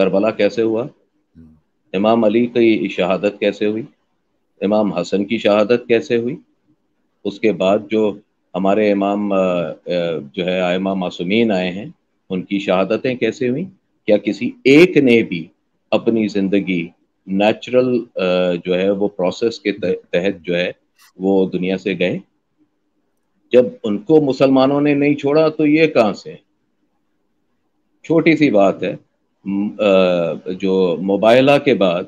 کربلا کیسے ہوا؟ امام علی کی شہادت کیسے ہوئی؟ امام حسن کی شہادت کیسے ہوئی؟ اس کے بعد جو ہمارے امام جو ہے ائمہ معصومین آئے ہیں ان کی شہادتیں کیسے ہوئیں؟ کیا کسی ایک نے بھی اپنی زندگی نیچرل جو ہے وہ پروسیس کے تحت جو ہے وہ دنیا سے گئے؟ جب ان کو مسلمانوں نے نہیں چھوڑا تو یہ کہاں سے؟ چھوٹی سی بات ہے، جو مباہلہ کے بعد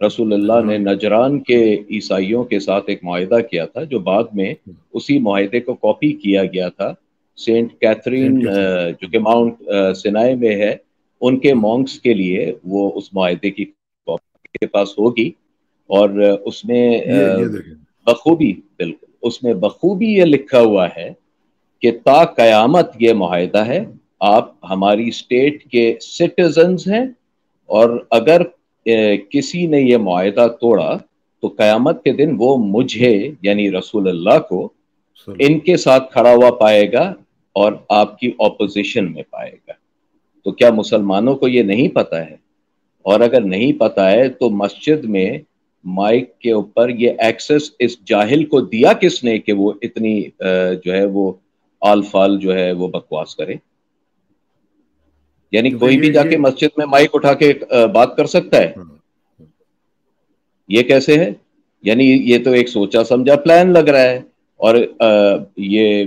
رسول اللہ نے نجران کے عیسائیوں کے ساتھ ایک معاہدہ کیا تھا، جو بعد میں اسی معاہدے کو کاپی کیا گیا تھا سینٹ کیتھرین جو کہ ماؤنٹ سینائی میں ہے، ان کے مونکس کے لیے وہ اس معاہدے کی کاپی کے پاس ہوگی، اور اس میں بخوبی، بالکل اس میں بخوبی یہ لکھا ہوا ہے کہ تا قیامت یہ معاہدہ ہے، آپ ہماری اسٹیٹ کے سٹیزنز ہیں، اور اگر کسی نے یہ معاہدہ توڑا تو قیامت کے دن وہ مجھے یعنی رسول اللہ کو ان کے ساتھ کھڑا ہوا پائے گا اور آپ کی اپوزیشن میں پائے گا۔ تو کیا مسلمانوں کو یہ نہیں پتا ہے؟ اور اگر نہیں پتا ہے تو مسجد میں مائک کے اوپر یہ ایکسس اس جاہل کو دیا کس نے کہ وہ اتنی جو ہے وہ آل فال جو ہے وہ بکواس کرے؟ یعنی کوئی بھی جا کے مسجد میں مائک اٹھا کے بات کر سکتا ہے؟ یہ کیسے ہے؟ یعنی یہ تو ایک سوچا سمجھا پلان لگ رہا ہے، اور یہ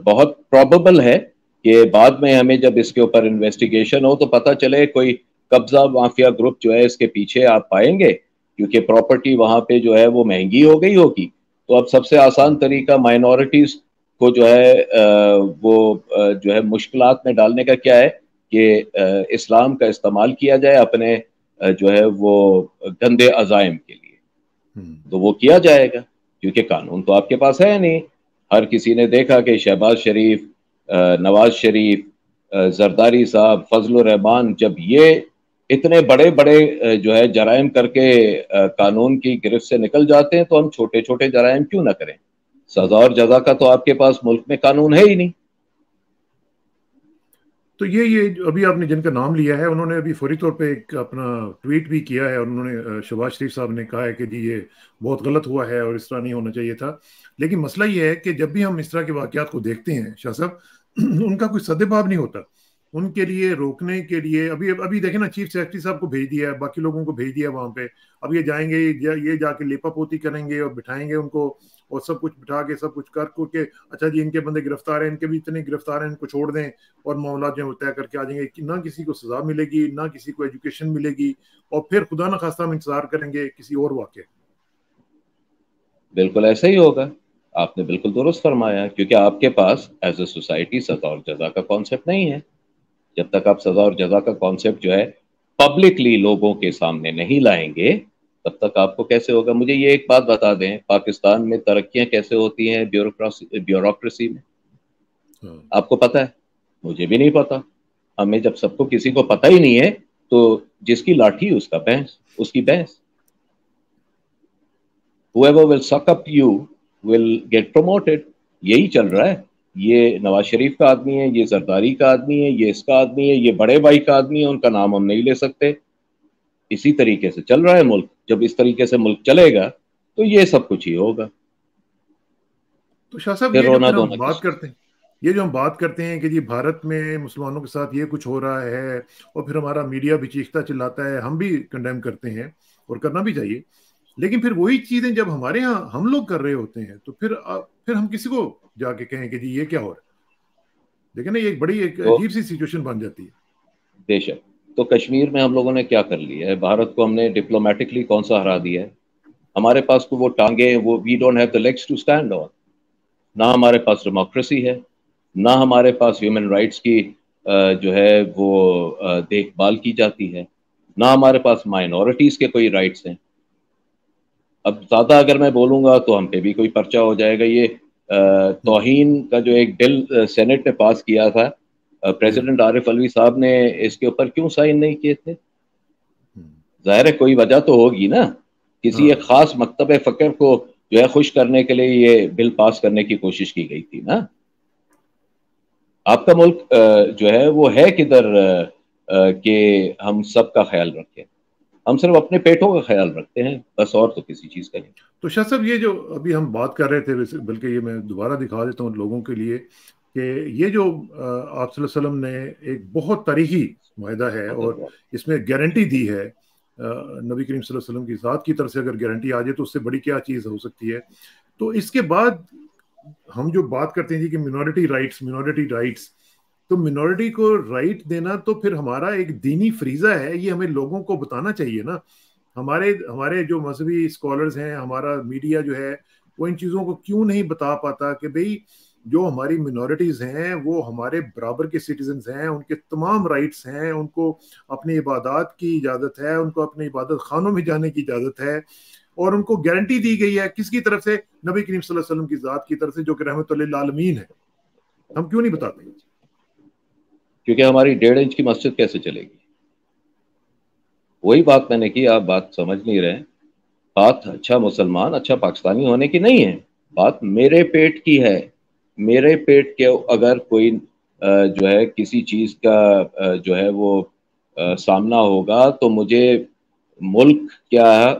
بہت پروبیبل ہے کہ بعد میں ہمیں جب اس کے اوپر انویسٹیگیشن ہو تو پتہ چلے کوئی قبضہ مافیا گروپ جو ہے اس کے پیچھے آپ پائیں گے، کیونکہ پراپرٹی وہاں پہ جو ہے وہ مہنگی ہو گئی ہوگی۔ تو اب سب سے آسان طریقہ مائنورٹیز کو جو ہے وہ جو ہے مشکلات میں ڈالنے کا کیا ہے کہ اسلام کا استعمال کیا جائے اپنے جو ہے وہ گندے عزائم کے لیے، تو وہ کیا جائے گا، کیونکہ قانون تو آپ کے پاس ہے نہیں۔ ہر کسی نے دیکھا کہ شہباز شریف، نواز شریف، زرداری صاحب، فضل الرحمان جب یہ اتنے بڑے بڑے جو ہے جرائم کر کے قانون کی گرفت سے نکل جاتے ہیں تو ہم چھوٹے چھوٹے جرائم کیوں نہ کریں؟ سزا اور جزا کا تو آپ کے پاس ملک میں قانون ہے ہی نہیں۔ تو یہ ابھی آپ نے جن کا نام لیا ہے انہوں نے ابھی فوری طور پہ ایک اپنا ٹویٹ بھی کیا ہے، اور انہوں نے شہباز شریف صاحب نے کہا ہے کہ جی یہ بہت غلط ہوا ہے اور اس طرح نہیں ہونا چاہیے تھا۔ لیکن مسئلہ یہ ہے کہ جب بھی ہم اس طرح کے واقعات کو دیکھتے ہیں شاہ صاحب، ان کا کوئی سدباب نہیں ہوتا ان کے لیے روکنے کے لیے۔ ابھی دیکھیں نا، چیف سیکرٹری صاحب کو بھیج دیا ہے، باقی لوگوں کو بھیج دیا وہاں پہ، اب یہ جائیں گے، یہ جا کے لیپا پوتی کریں گے اور بٹھائیں گے ان کو، اور سب کچھ بٹھا کے سب کچھ کر کے اچھا جی ان کے بندے گرفتار ہیں، ان کے بھی اتنے گرفتار ہیں، ان کو چھوڑ دیں اور معاملات جو طے کر کے آ جائیں گے۔ نہ کسی کو سزا ملے گی، نہ کسی کو ایجوکیشن ملے گی، اور پھر خدا نہ خواستہ ہم انتظار کریں گے کسی اور واقعے۔ بالکل ایسا ہی ہوگا، آپ نے بالکل درست فرمایا، کیونکہ آپ کے پاس ایز اے سوسائٹی سزا اور جزا کا کانسیپٹ نہیں ہے۔ جب تک آپ سزا اور جزا کا کانسیپٹ جو ہے پبلکلی لوگوں کے سامنے نہیں لائیں گے تب تک آپ کو کیسے ہوگا؟ مجھے یہ ایک بات بتا دیں، پاکستان میں ترقیاں کیسے ہوتی ہیں بیوروکریسی میں؟ آپ کو پتا ہے؟ مجھے بھی نہیں پتا۔ ہمیں جب سب کو کسی کو پتہ ہی نہیں ہے تو جس کی لاٹھی اس کا بھینس، اس کی بھینس۔ whoever will suck up you will get promoted۔ یہی چل رہا ہے۔ یہ نواز شریف کا آدمی ہے، یہ زرداری کا آدمی ہے، یہ اس کا آدمی ہے، یہ بڑے بھائی کا آدمی ہے، ان کا نام ہم نہیں لے سکتے۔ اسی طریقے سے چل رہا ہے ملک۔ جب اس طریقے سے ملک چلے گا تو یہ سب کچھ ہی ہوگا۔ تو شاہ صاحب یہ جو ہم بات کرتے ہیں کہ جی بھارت میں مسلمانوں کے ساتھ یہ کچھ ہو رہا ہے، اور پھر ہمارا میڈیا بھی چیختا چلاتا ہے، ہم بھی کنڈیم کرتے ہیں اور کرنا بھی چاہیے، لیکن پھر وہی چیزیں جب ہمارے ہاں ہم لوگ کر رہے ہوتے ہیں تو پھر ہم کسی کو جا کے کہیں کہ جی یہ کیا ہو رہا ہے؟ دیکھیں نا، یہ ایک بڑی عجیب سی سچویشن بن جاتی ہے۔ بے شک۔ تو کشمیر میں ہم لوگوں نے کیا کر لیا ہے؟ بھارت کو ہم نے ڈپلومیٹکلی کون سا ہرا دیا ہے؟ ہمارے پاس تو وہ ٹانگیں، وہ we don't have the legs to stand on. نہ ہمارے پاس ڈیموکریسی ہے، نہ ہمارے پاس ہیومن رائٹس کی جو ہے وہ دیکھ بھال کی جاتی ہے، نہ ہمارے پاس مائنورٹیز کے کوئی رائٹس ہیں۔ اب زیادہ اگر میں بولوں گا تو ہم پہ بھی کوئی پرچہ ہو جائے گا۔ یہ توہین کا جو ایک بل سینٹ نے پاس کیا تھا، پریزیڈنٹ عارف علوی صاحب نے اس کے اوپر کیوں سائن نہیں کیے تھے؟ ظاہر ہے کوئی وجہ تو ہوگی نا، کسی ایک خاص مکتب فکر کو جو ہے خوش کرنے کے لیے یہ بل پاس کرنے کی کوشش کی گئی تھی نا۔ آپ کا ملک جو ہے وہ ہے کدھر کہ ہم سب کا خیال رکھیں. ہم صرف اپنے پیٹوں کا خیال رکھتے ہیں بس، اور تو کسی چیز کا نہیں. تو شاہ صاحب یہ جو ابھی ہم بات کر رہے تھے، بلکہ یہ میں دوبارہ دکھا دیتا ہوں لوگوں کے لیے کہ یہ جو آپ صلی اللہ علیہ وسلم نے ایک بہت تاریخی معاہدہ ہے اور اس میں گارنٹی دی ہے نبی کریم صلی اللہ علیہ وسلم کی ذات کی طرف سے، اگر گارنٹی آ جائے تو اس سے بڑی کیا چیز ہو سکتی ہے. تو اس کے بعد ہم جو بات کرتے ہیں جی کہ منورٹی رائٹس، تو منورٹی کو رائٹ دینا تو پھر ہمارا ایک دینی فریضہ ہے، یہ ہمیں لوگوں کو بتانا چاہیے نا. ہمارے جو مذہبی اسکالرز ہیں، ہمارا میڈیا جو ہے، وہ ان چیزوں کو کیوں نہیں بتا پاتا کہ بھئی جو ہماری منورٹیز ہیں وہ ہمارے برابر کے سٹیزنز ہیں، ان کے تمام رائٹس ہیں، ان کو اپنی عبادات کی اجازت ہے، ان کو اپنے عبادت خانوں میں جانے کی اجازت ہے، اور ان کو گارنٹی دی گئی ہے کس کی طرف سے؟ نبی کریم صلی اللہ علیہ وسلم کی ذات کی طرف سے، جو کہ رحمت للعالمین ہے. ہم کیوں نہیں بتاتے؟ کیونکہ ہماری 1.5 انچ کی مسجد کیسے چلے گی؟ وہی بات میں نے کی، آپ بات سمجھ نہیں رہے. بات اچھا مسلمان، اچھا پاکستانی ہونے کی نہیں ہے، بات میرے پیٹ کی ہے. میرے پیٹ کے اگر کوئی جو ہے کسی چیز کا جو ہے وہ سامنا ہوگا تو مجھے ملک کیا،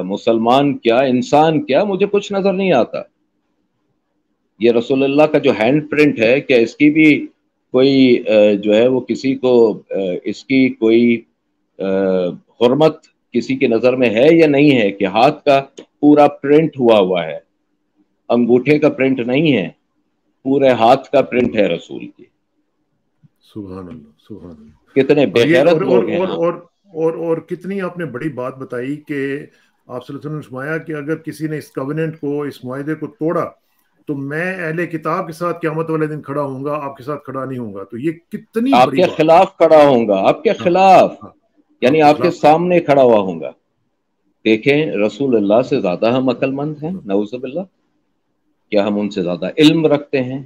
مسلمان کیا، انسان کیا، مجھے کچھ نظر نہیں آتا. یہ رسول اللہ کا جو ہینڈ پرنٹ ہے، کہ اس کی بھی کوئی جو ہے وہ کسی کو اس کی کوئی حرمت کسی کی نظر میں ہے یا نہیں ہے؟ کہ ہاتھ کا پورا پرنٹ ہوا ہے، انگوٹھے کا پرنٹ نہیں ہے، پورے ہاتھ کا پرنٹ ہے رسول کی. سبحان اللہ، سبحان اللہ. کتنے اور بے یہ غیرت لوگ ہیں. اور کتنی آپ نے بڑی بات بتائی کہ آپ صلی اللہ علیہ وسلم نے فرمایا کہ اگر کسی نے اس کوننٹ کو، اس معاہدے کو توڑا تو میں اہل کتاب کے ساتھ قیامت والے دن کھڑا ہوں گا، آپ کے ساتھ کھڑا نہیں ہوں گا. تو یہ کتنی آپ بڑی کے بات. خلاف کھڑا ہوں گا، آپ کے ہاں خلاف، ہاں، یعنی آپ کے آپ کے خلاف کھڑا. سامنے کھڑا ہوا ہوں گا. دیکھیں رسول اللہ سے زیادہ ہم عقل مند ہیں، نعوذ باللہ. کیا ہم ان سے زیادہ علم رکھتے ہیں؟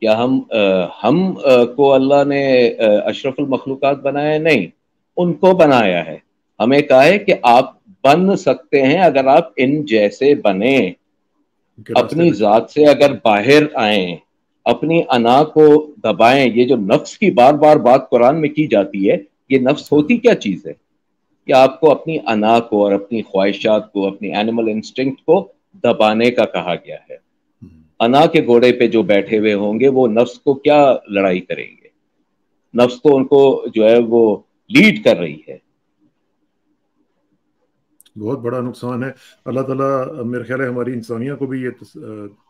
کیا ہم کو اللہ نے اشرف المخلوقات بنایا؟ نہیں، ان کو بنایا ہے. ہمیں کہا ہے کہ آپ بن سکتے ہیں اگر آپ ان جیسے بنیں، کے راستے اپنی پہ چلے. ذات سے اگر باہر آئیں، اپنی انا کو دبائیں. یہ جو نفس کی بار بار بات قرآن میں کی جاتی ہے، یہ نفس ہوتی کیا چیز ہے؟ کہ آپ کو اپنی انا کو اور اپنی خواہشات کو، اپنی اینیمل انسٹنکٹ کو دبانے کا کہا گیا ہے. انا کے گھوڑے پہ جو بیٹھے ہوئے ہوں گے وہ نفس کو کیا لڑائی کریں گے؟ نفس تو ان کو جو ہے وہ لیڈ کر رہی ہے. بہت بڑا نقصان ہے. اللہ تعالیٰ میرے خیال ہے ہماری انسانیہ کو بھی یہ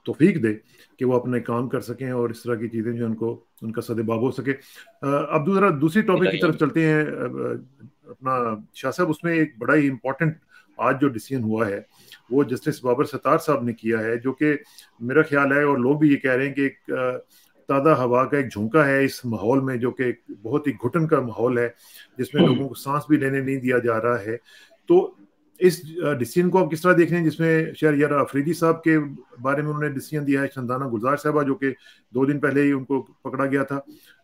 توفیق دے کہ وہ اپنے کام کر سکیں اور اس طرح کی چیزیں جو ان کا سدباب ہو سکے. اب دوسری ٹاپک کی طرف چلتے ہیں. اپنا شاہ صاحب، اس میں ایک بڑا ہی امپورٹنٹ آج جو ڈیسیژن ہوا ہے وہ جسٹس بابر ستار صاحب نے کیا ہے، جو کہ میرا خیال ہے اور لوگ بھی یہ کہہ رہے ہیں کہ ایک تازہ ہوا کا ایک جھونکا ہے اس ماحول میں، جو کہ ایک بہت ہی گھٹن کا ماحول ہے جس میں لوگوں کو سانس بھی لینے نہیں دیا جا رہا ہے. تو اس ڈیسیژن کو آپ کس طرح دیکھ رہے ہیں، جس میں شہریار افریدی صاحب کے بارے میں انہوں نے ڈیسیژن دیا ہے، شندانہ گلزار صاحبہ جو کہ 2 دن پہلے ہی ان کو پکڑا گیا تھا،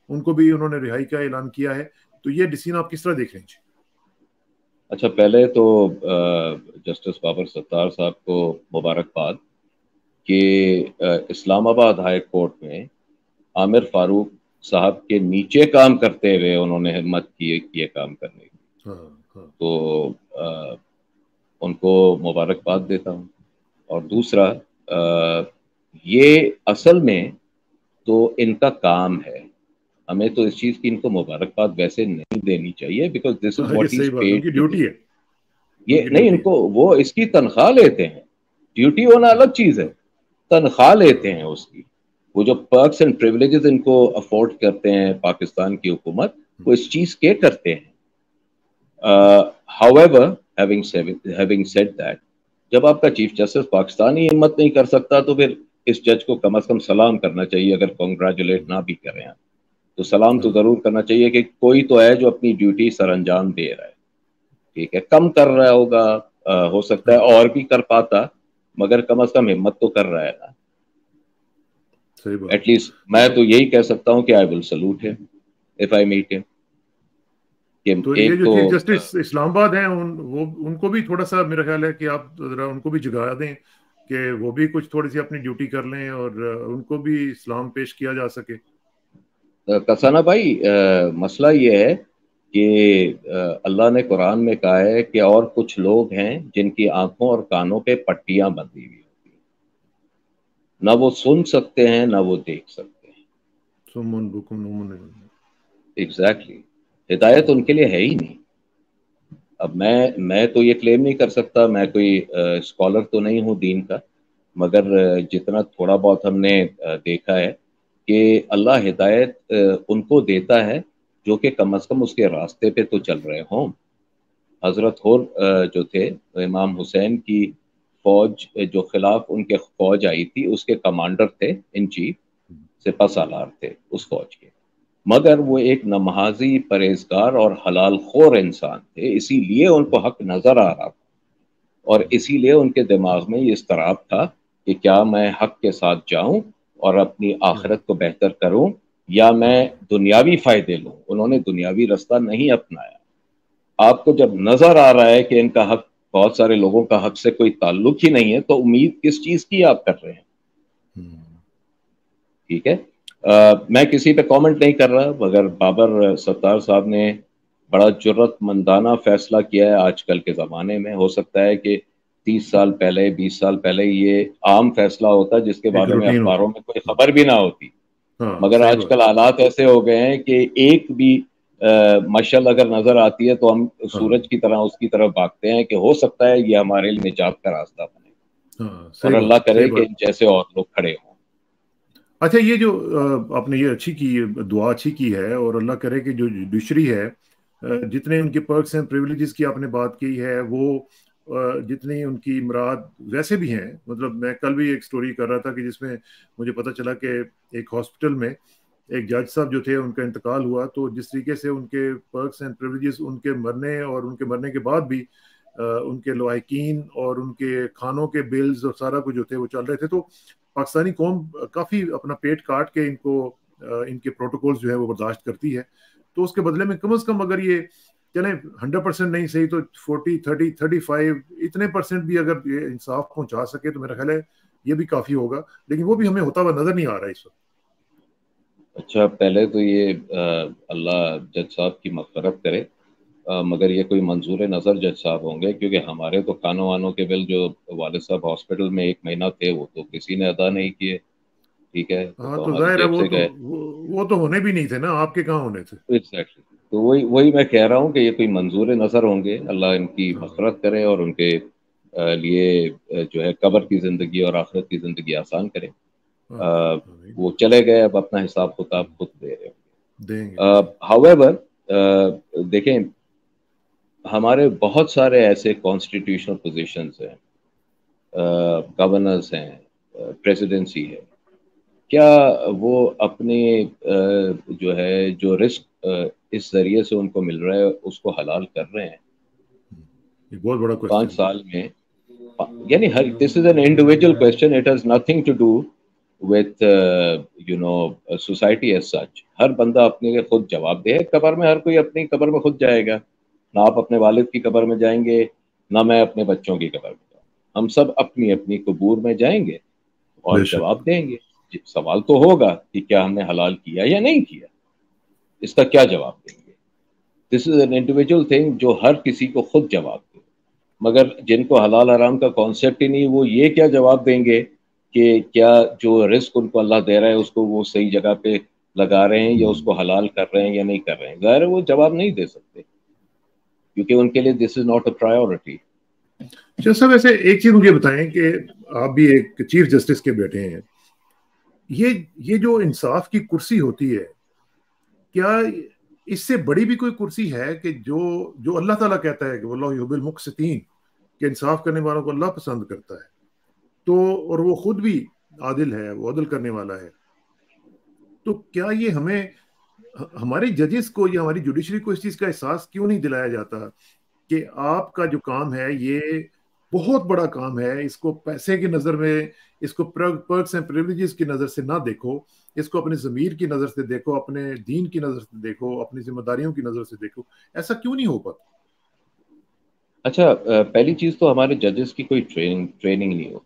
ان کو بھی انہوں نے رہائی کا اعلان کیا ہے. تو یہ ڈیسیژن آپ کس طرح دیکھ رہے ہیں؟ اچھا، پہلے تو جسٹس بابر ستار صاحب کو مبارکباد کہ اسلام آباد ہائی کورٹ میں عامر فاروق صاحب کے نیچے کام کرتے ہوئے انہوں نے ہمت کی یہ کام کرنے کی. تو ان کو مبارکباد دیتا ہوں. اور دوسرا، یہ اصل میں تو ان کا کام ہے، ہمیں تو اس چیز کی ان کو مبارکباد ویسے نہیں دینی چاہیے، بیکاز دس از یہ واٹ صحیح از بات، ان پیڈ کی ٹو ڈو. ڈیوٹی ہے. یہ نہیں، ان کو وہ اس کی تنخواہ لیتے ہیں. ڈیوٹی ہونا الگ چیز ہے، تنخواہ لیتے ہیں اس کی. وہ جو پرکس اینڈ پریولیجز ان کو افورڈ کرتے ہیں پاکستان کی حکومت، وہ اس چیز کے کرتے ہیں. however having said that، جب آپ کا چیف جسٹس پاکستانی ہمت نہیں کر سکتا تو پھر اس جج کو کم از کم سلام کرنا چاہیے. اگر کنگریچولیٹ نہ بھی کریں آپ تو سلام تو ضرور کرنا چاہیے کہ کوئی تو ہے جو اپنی ڈیوٹی سر انجام دے رہا ہے. ٹھیک ہے، کم کر رہا ہوگا، ہو سکتا ہے اور بھی کر پاتا، مگر کم از کم ہمت تو کر رہا ہے نا. صحیح بات. ایٹ لیسٹ میں تو یہی کہہ سکتا ہوں کہ آئی ول سلوٹ ہم اف آئی میٹ ہم. تو یہ جو چیف جسٹس اسلام آباد ہیں ان کو بھی تھوڑا سا میرا خیال ہے کہ آپ ذرا ان کو بھی جگا دیں کہ وہ بھی کچھ تھوڑی سی اپنی ڈیوٹی کر لیں اور ان کو بھی اسلام پیش کیا جا سکے. کسانہ بھائی، مسئلہ یہ ہے کہ اللہ نے قرآن میں کہا ہے کہ اور کچھ لوگ ہیں جن کی آنکھوں اور کانوں پہ پٹیاں بندھی ہوئی ہوتی ہیں، نہ وہ سن سکتے ہیں نہ وہ دیکھ سکتے ہیں. سمن بکم عمن. ایگزیکٹلی. ہدایت ان کے لیے ہے ہی نہیں. اب میں تو یہ کلیم نہیں کر سکتا، میں کوئی اسکالر تو نہیں ہوں دین کا، مگر جتنا تھوڑا بہت ہم نے دیکھا ہے کہ اللہ ہدایت ان کو دیتا ہے جو کہ کم از کم اس کے راستے پہ تو چل رہے ہوں. حضرت ہور جو تھے امام حسین کی فوج جو خلاف ان کے فوج آئی تھی، اس کے کمانڈر تھے ان چیف، سپہ سالار تھے اس فوج کے، مگر وہ ایک نمازی پرہیزگار اور حلال خور انسان تھے، اسی لیے ان کو حق نظر آ رہا تھا، اور اسی لیے ان کے دماغ میں یہ اضطراب تھا کہ کیا میں حق کے ساتھ جاؤں اور اپنی آخرت کو بہتر کروں یا میں دنیاوی فائدے لوں. انہوں نے دنیاوی رستہ نہیں اپنایا. آپ کو جب نظر آ رہا ہے کہ ان کا حق، بہت سارے لوگوں کا حق سے کوئی تعلق ہی نہیں ہے، تو امید کس چیز کی آپ کر رہے ہیں؟ ٹھیک ہے. میں کسی پہ کامنٹ نہیں کر رہا، مگر بابر ستار صاحب نے بڑا جرت مندانہ فیصلہ کیا ہے آج کل کے زمانے میں. ہو سکتا ہے کہ 30 سال پہلے 20 سال پہلے یہ عام فیصلہ ہوتا جس کے ایک بارے میں روٹین اخباروں ہوتا. میں کوئی خبر بھی نہ ہوتی، ہاں مگر صحیح آج بات. کل حالات ایسے ہو گئے ہیں کہ ایک بھی مشعل اگر نظر آتی ہے تو ہم ہاں سورج کی طرح اس کی طرف بھاگتے ہیں کہ ہو سکتا ہے یہ ہمارے لیے نجات کا راستہ بنے، ہاں اور صحیح اللہ بات کرے صحیح کہ بات. ان جیسے اور لوگ کھڑے ہوں. اچھا یہ جو آپ نے یہ اچھی کی دعا اچھی کی ہے، اور اللہ کرے کہ جو جوڈیشری ہے جتنے ان کے پرکس ہیں پریویلیجز کی آپ نے بات کی ہے، وہ جتنی ان کی مراد ویسے بھی ہیں. مطلب میں کل بھی ایک سٹوری کر رہا تھا کہ جس میں مجھے پتہ چلا کہ ایک ہاسپٹل میں ایک جج صاحب جو تھے ان کا انتقال ہوا، تو جس طریقے سے ان کے پرکس اینڈ پریویلیجز ان کے مرنے اور ان کے مرنے کے بعد بھی ان کے لواحقین اور ان کے کھانوں کے بلز اور سارا کچھ جو تھے وہ چل رہے تھے. تو پاکستانی قوم کافی اپنا پیٹ کاٹ کے ان کو ان کے پروٹوکولز جو ہے وہ برداشت کرتی ہے. تو اس کے بدلے میں کم از کم اگر یہ چلیں 100% نہیں صحیح تو 40 30 35 اتنے % بھی اگر یہ انصاف پہنچا سکے تو میرا خیال ہے یہ بھی کافی ہوگا، لیکن وہ بھی ہمیں ہوتا ہوا نظر نہیں آ رہا ہے اس وقت. اچھا، پہلے تو یہ اللہ جج صاحب کی مغفرت کرے، مگر یہ کوئی منظور نظر جج صاحب ہوں گے، کیونکہ ہمارے تو کانوں وانوں کے بل جو والد صاحب ہاسپٹل میں 1 مہینہ تھے وہ تو کسی نے ادا نہیں کیے. ٹھیک ہے، وہ ہاں تو تو ہماری ظاہر ہے جیب وہ سے تو گئے. وہ تو ہونے بھی نہیں تھے نا، آپ کے کہاں ہونے تھے. ایگزیکٹلی. تو وہی میں کہہ رہا ہوں کہ یہ کوئی منظور نظر ہوں گے. اللہ ان کی ہاں مغفرت کرے اور ان کے لیے جو ہے قبر کی زندگی اور آخرت کی زندگی آسان کرے. آمین آمین. وہ چلے گئے، اب اپنا حساب کتاب خود دے رہے دیں گے ہوں. دیں گے. however دیکھیں، ہمارے بہت سارے ایسے کانسٹیٹیوشنل پوزیشنز ہیں، گورنرز ہیں، پریزیڈنسی ہے، کیا وہ اپنے جو ہے جو رسک اس ذریعے سے ان کو مل رہا ہے اس کو حلال کر رہے ہیں؟ یہ بہت بڑا 5 کوشچن. سال میں، یعنی ہر this is an individual question, it has nothing to do with society as such. ہر بندہ اپنے لیے خود جواب دے. قبر میں ہر کوئی اپنی قبر میں خود جائے گا. نہ آپ اپنے والد کی قبر میں جائیں گے، نہ میں اپنے بچوں کی قبر میں جاؤں. ہم سب اپنی اپنی قبور میں جائیں گے اور بے شک. جواب دیں گے. سوال تو ہوگا کہ کیا ہم نے حلال کیا یا نہیں کیا، اس کا کیا جواب دیں گے. دس از این انڈیویجول تھنگ جو ہر کسی کو خود جواب دے. مگر جن کو حلال حرام کا کانسیپٹ ہی نہیں، وہ یہ کیا جواب دیں گے کہ کیا جو رزق ان کو اللہ دے رہا ہے اس کو وہ صحیح جگہ پہ لگا رہے ہیں یا اس کو حلال کر رہے ہیں یا نہیں کر رہے ہیں. ظاہر ہے وہ جواب نہیں دے سکتے، کیونکہ ان کے لیے دس از ناٹ اے پرائیورٹی. چل صاحب ایسے ایک چیز مجھے بتائیں کہ آپ بھی ایک چیف جسٹس کے بیٹے ہیں، یہ جو انصاف کی کرسی ہوتی ہے، کیا اس سے بڑی بھی کوئی کرسی ہے کہ جو اللہ تعالیٰ کہتا ہے کہ واللہ یحب المقسطین، کہ انصاف کرنے والوں کو اللہ پسند کرتا ہے، تو اور وہ خود بھی عادل ہے، وہ عدل کرنے والا ہے. تو کیا یہ ہمارے ججز کو یا ہماری جوڈیشری کو اس چیز کا احساس کیوں نہیں دلایا جاتا کہ آپ کا جو کام ہے یہ بہت بڑا کام ہے، اس کو پیسے کی نظر میں، اس کو پرکس اینڈ پریویلیجز کی نظر سے نہ دیکھو، اس کو اپنے ضمیر کی نظر سے دیکھو، اپنے دین کی نظر سے دیکھو، اپنی ذمہ داریوں کی نظر سے دیکھو. ایسا کیوں نہیں ہو پاتا؟ اچھا، پہلی چیز تو ہمارے ججز کی کوئی ٹریننگ نہیں ہوتی.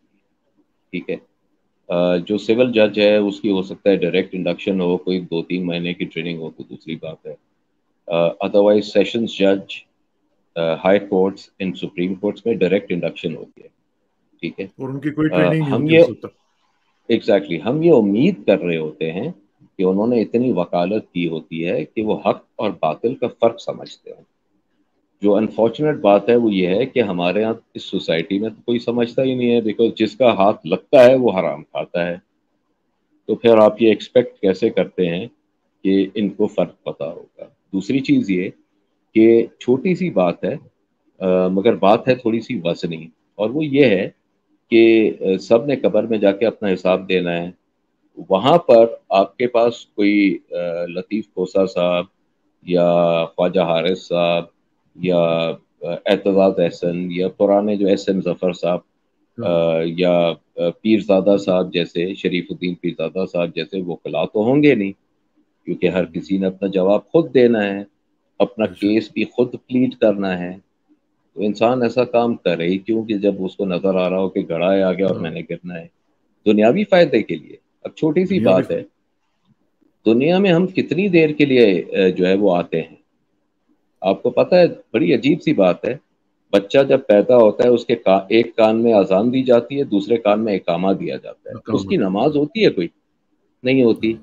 ٹھیک ہے. جو سول جج ہے اس کی ہو سکتا ہے ڈائریکٹ انڈکشن ہو، کوئی 2-3 مہینے کی ٹریننگ ہو تو دوسری بات ہے. ادروائز سیشنز جج ہائی کورٹس ان سپریم کورٹس میں ڈائریکٹ انڈکشن ہوتی ہے. ٹھیک ہے, اور ان کی کوئی ٹریننگ نہیں ہم ہوتی یہ اس وقت تک. ایگزیکٹلی ہم یہ امید کر رہے ہوتے ہیں کہ انہوں نے اتنی وکالت کی ہوتی ہے کہ وہ حق اور باطل کا فرق سمجھتے ہیں. جو انفارچونیٹ بات ہے وہ یہ ہے کہ ہمارے یہاں اس سوسائٹی میں تو کوئی سمجھتا ہی نہیں ہے, بیکاز جس کا ہاتھ لگتا ہے وہ حرام کھاتا ہے. تو پھر آپ یہ ایکسپیکٹ کیسے کرتے ہیں کہ ان کو فرق پتہ ہوگا. دوسری چیز یہ کہ چھوٹی سی بات ہے مگر بات ہے تھوڑی سی وزنی, اور وہ یہ ہے کہ سب نے قبر میں جا کے اپنا حساب دینا ہے. وہاں پر آپ کے پاس کوئی لطیف کوسا صاحب یا خواجہ حارث صاحب یا اعتزاز احسن یا پرانے جو ایس ایم ظفر صاحب یا پیرزادہ صاحب جیسے, شریف الدین پیرزادہ صاحب جیسے وکلا تو ہوں گے نہیں, کیونکہ ہر کسی نے اپنا جواب خود دینا ہے, اپنا کیس بھی خود پلیٹ کرنا ہے. تو انسان ایسا کام کرے ہی کیوں کہ جب اس کو نظر آ رہا ہو کہ گڑھا ہے آگے اور میں نے گرنا ہے دنیاوی فائدے کے لیے. اب چھوٹی سی بات ہے, دنیا میں ہم کتنی دیر کے لیے جو ہے وہ آتے ہیں. آپ کو پتہ ہے بڑی عجیب سی بات ہے, بچہ جب پیدا ہوتا ہے اس کے ایک کان میں اذان دی جاتی ہے, دوسرے کان میں اقامہ دیا جاتا ہے. اس کی نماز ہوتی ہے کوئی؟ نہیں ہوتی.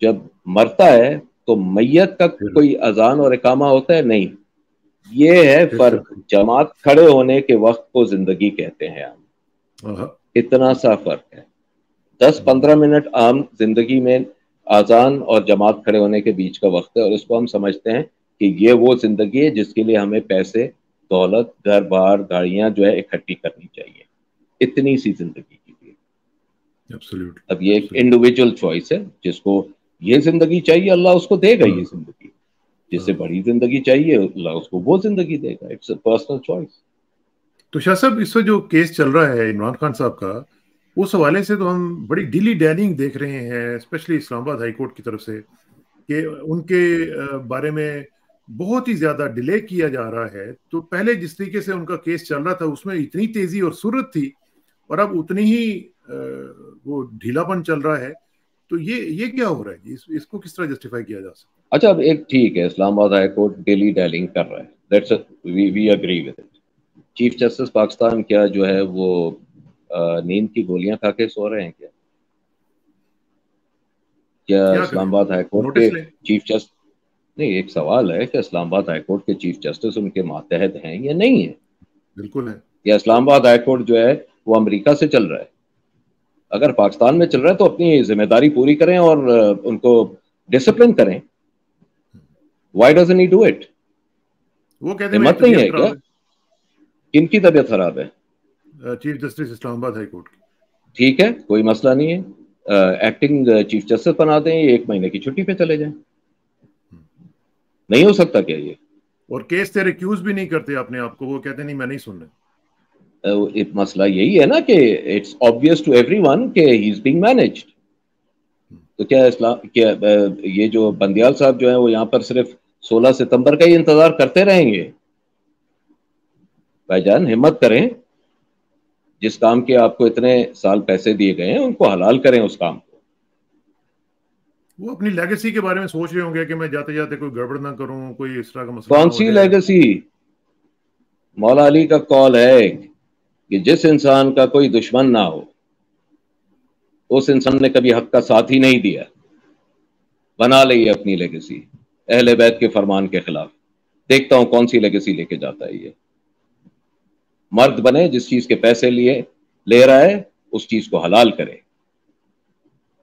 جب مرتا ہے تو میت کا کوئی اذان اور اقامہ ہوتا ہے؟ نہیں. یہ ہے فرق. جماعت کھڑے ہونے کے وقت کو زندگی کہتے ہیں ہم, اتنا سا فرق ہے. 10-15 منٹ عام زندگی میں اذان اور جماعت کھڑے ہونے کے بیچ کا وقت ہے, اور اس کو ہم سمجھتے ہیں کہ یہ وہ زندگی ہے جس کے لیے ہمیں پیسے, دولت, گھر بار, گاڑیاں جو ہے اکٹھی کرنی چاہیے. اتنی سی زندگی کے لیے. اب یہ ایک انڈیویجول چوائس ہے, جس کو یہ زندگی چاہیے اللہ اس کو دے گا یہ زندگی, جس سے بڑی زندگی چاہیے اللہ اس کو وہ زندگی دے گا. It's a personal choice. تو شاہ صاحب اس وقت جو کیس چل رہا ہے عمران خان صاحب کا, اس حوالے سے تو ہم بڑی ڈیلی ڈیلنگ دیکھ رہے ہیں, اسپیشلی اسلام آباد ہائی کورٹ کی طرف سے, کہ ان کے بارے میں بہت ہی زیادہ ڈیلے کیا جا رہا ہے. تو پہلے جس طریقے سے ان کا کیس چل رہا تھا اس میں اتنی تیزی اور سرعت تھی, اور اب اتنی ہی وہ ڈھیلا پن چل رہا ہے. تو یہ کیا ہو رہا ہے, اس کو کس طرح جسٹیفائی کیا جا سکتا ہے؟ اچھا, اب ایک ٹھیک ہے, اسلام آباد ہائی کورٹ ڈیلی ڈیلنگ کر رہا ہے, that's we agree with it. Chief justice Pakistan کیا جو ہے وہ نیند کی گولیاں کھا کے سو رہے ہیں کیا اسلام آباد ہائی کورٹ کے چیف جسٹس, نہیں, ایک سوال ہے کہ اسلام آباد ہائی کورٹ کے چیف جسٹس ان کے ماتحت ہیں یا نہیں ہیں؟ بالکل ہے. یا اسلام آباد ہائی کورٹ جو ہے وہ امریکہ سے چل رہا ہے؟ اگر پاکستان میں چل رہا ہے تو اپنی ذمہ داری پوری کریں اور ان کو ڈسپلن کریں. Why doesn't he do it? وہ کہتے ہیں ہمت نہیں ہے کیا؟ کن کی طبیعت خراب ہے؟ چیف جسٹس اسلام آباد ہائی کورٹ کی. ٹھیک ہے, کوئی مسئلہ نہیں ہے, ایکٹنگ چیف جسٹس بنا دیں, 1 مہینے کی چھٹی پہ چلے جائیں. نہیں ہو سکتا کیا یہ؟ اور کیس سے ریکیوز بھی نہیں کرتے اپنے آپ کو, وہ کہتے نہیں میں نہیں سن رہے. مسئلہ یہی ہے نا کہ اٹس obvious to everyone کہ he is being managed. تو کیا یہ جو بندیال صاحب جو ہیں وہ یہاں پر صرف 16 ستمبر کا ہی انتظار کرتے رہیں گے؟ بھائی جان ہمت کریں, جس کام کے آپ کو اتنے سال پیسے دیے گئے ہیں ان کو حلال کریں اس کام کو. وہ اپنی لیگیسی کے بارے میں سوچ رہے ہوں گے کہ میں جاتے جاتے کوئی گڑبڑ نہ کروں, کوئی اس طرح کا مسئلہ نہ ہو کون سی جائے. لیگیسی؟ مولا علی کا قول ہے کہ جس انسان کا کوئی دشمن نہ ہو اس انسان نے کبھی حق کا ساتھ ہی نہیں دیا. بنا لئی اپنی لیگیسی اہل بیت کے فرمان کے خلاف. دیکھتا ہوں کون سی لیگیسی لے کے جاتا ہے یہ. مرد بنے, جس چیز کے پیسے لے رہا ہے اس چیز کو حلال کرے.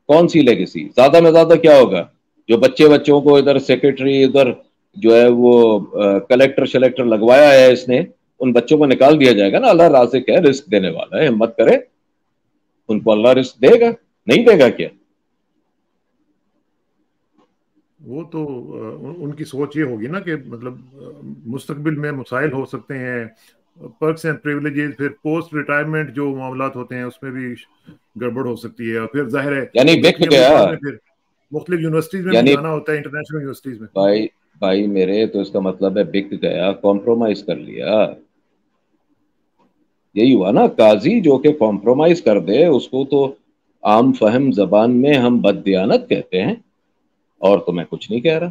کون سی لیگیسی؟ زیادہ میں زیادہ کیا ہوگا, جو بچوں کو ادھر سیکرٹری, ادھر جو ہے وہ کلیکٹر شلیکٹر لگوایا ہے اس نے, ان بچوں کو نکال دیا جائے گا نا. اللہ رازق ہے, رزق دینے والا ہے, ہمت کرے, ان کو اللہ رزق دے گا. نہیں دے گا کیا؟ وہ تو ان کی سوچ یہ ہوگی نا کہ مطلب مستقبل میں مسائل ہو سکتے ہیں, پرکس اینڈ پریویلیجز, پھر پوسٹ ریٹائرمنٹ جو معاملات ہوتے ہیں اس میں بھی گڑبڑ ہو سکتی ہے. اور پھر ظاہر ہے یعنی بک گیا, پھر مختلف یونیورسٹیز میں بھی جانا ہوتا ہے, انٹرنیشنل یونیورسٹیز میں. بھائی میرے, تو اس کا مطلب ہے بک گیا, کمپرومائز کر لیا. یہی ہوا نا, قاضی جو کہ کمپرومائز کر دے اس کو تو عام فہم زبان میں ہم بددیانت کہتے ہیں, اور تو میں کچھ نہیں کہہ رہا.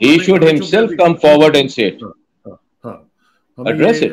he should himself come forward and say it. Address it.